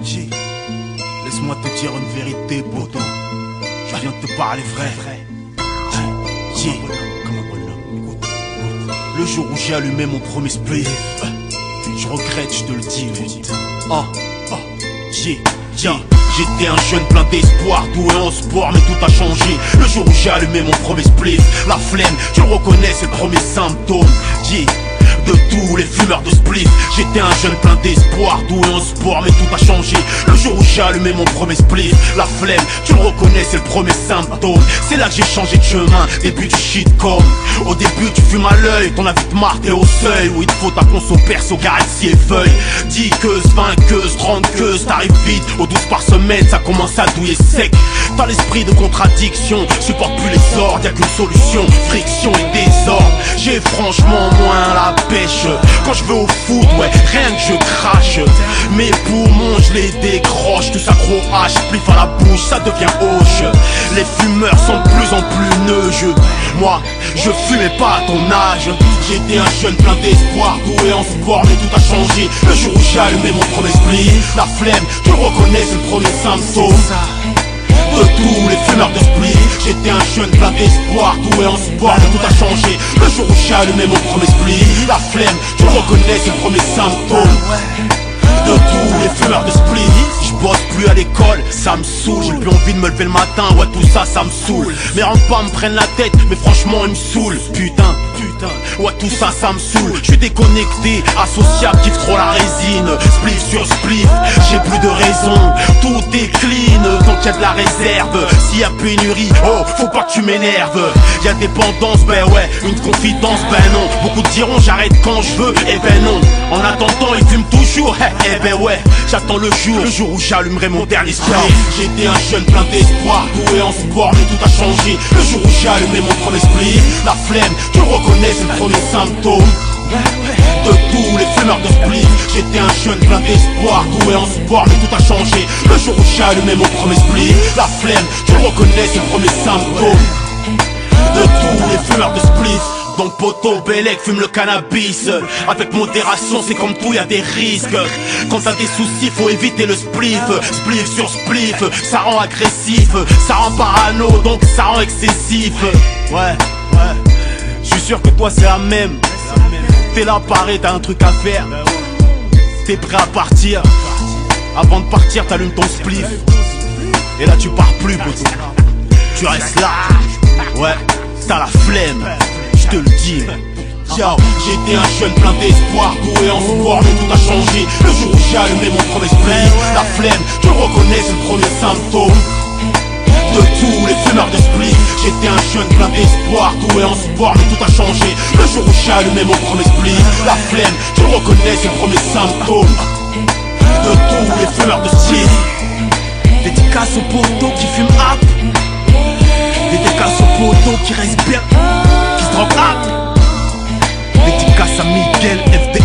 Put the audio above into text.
J, laisse-moi te dire une vérité, poto. Je viens de te parler vrai. J, comme un bonhomme. Écoute. Le jour où j'ai allumé mon premier spliff, je regrette, je te le dis. J, j'étais un jeune plein d'espoir, doué en sport, mais tout a changé. Le jour où j'ai allumé mon premier spliff, la flemme, tu le reconnais, c'est le premier symptôme. J, de tous les fumeurs de spliff, j'étais un jeune plein d'espoir, doué en sport, mais tout a changé. Le jour où j'ai allumé mon premier spliff, la flemme, tu le reconnais, c'est le premier symptôme. C'est là que j'ai changé de chemin, début du shitcom. Au début tu fumes à l'œil, ton avis te marre, t'es au seuil, où il te faut ta conso perso, galaxie et feuille. 10 queues, 20 queues, 30 queues, t'arrives vite, aux 12 par semaine, ça commence à douiller sec. T'as l'esprit de contradiction, supporte plus les ordres, y'a qu'une solution, friction et désordre. J'ai franchement moins la pêche, quand je vais au foot, ouais, rien que je crache. Mes poumons, je les décroche, tout ça gros H, spliff à la bouche, ça devient hoche. Les fumeurs sont de plus en plus neugeux. Moi, je fumais pas à ton âge. J'étais un jeune plein d'espoir, doué en sport, mais tout a changé. Le jour où j'ai allumé mon premier spliff, la flemme, tu le reconnais, c'est le premier symptôme. De tous les fumeurs de spliff, j'étais un jeune plein d'espoir, doué en sport, mais tout a changé. Le jour où j'ai allumé mon premier spliff, la flemme, tu le reconnais, c'est le premier symptôme. De tous les fumeurs de spliff, je bosse plus à l'école, ça me saoule. J'ai plus envie de me lever le matin, ouais tout ça, ça me saoule. Mes pas me prennent la tête, mais franchement ils me saoulent. Putain, ouais tout ça, ça me saoule. Je suis déconnecté, associable, kiffe trop la résine. Spliff sur spliff, j'ai plus de raison. Tout est clean, tant qu'il y a de la réserve. S'il y a pénurie, oh, faut pas que tu m'énerves. Y'a dépendance, ben ouais, une confidence, ben non. Beaucoup diront j'arrête quand je veux, eh ben non. En attendant ils fument toujours, eh ben ouais. J'attends le jour où j'allumerai mon dernier spliff. J'étais un jeune plein d'espoir, doué en sport, mais tout a changé. Le jour où j'ai allumé mon premier spliff, la flemme, tu le reconnais, c'est le premier symptôme. De tous les fumeurs de spliff, j'étais un jeune plein d'espoir, doué en sport, mais tout a changé. Le jour où j'ai allumé mon premier spliff, la flemme, tu le reconnais, c'est le premier symptôme. De tous les fumeurs de spliff. Donc poto, Bellec, fume le cannabis. Avec modération, c'est comme tout, y'a des risques. Quand t'as des soucis, faut éviter le spliff. Spliff sur spliff, ça rend agressif. Ça rend parano, donc ça rend excessif. Ouais, je suis sûr que toi c'est la même. T'es là pareil, t'as un truc à faire. T'es prêt à partir. Avant de partir, t'allumes ton spliff. Et là tu pars plus, poto. Tu restes là. Ouais, t'as la flemme. Je te le dis. Ciao, j'étais un jeune plein d'espoir, doué en sport, mais tout a changé. Le jour où j'ai allumé mon premier spliff, la flemme, tu le reconnais, c'est le premier symptôme. De tous les fumeurs de spliff, j'étais un jeune plein d'espoir, doué en sport, mais tout a changé. Le jour où j'ai allumé mon premier spliff, la flemme, tu le reconnais, c'est le premier symptôme. De tous les fumeurs de spliff. Dédicace aux potos qui fument rap. Dédicace aux potos qui restent bien, qui se droguent rap. Dédicace à Miguel FD.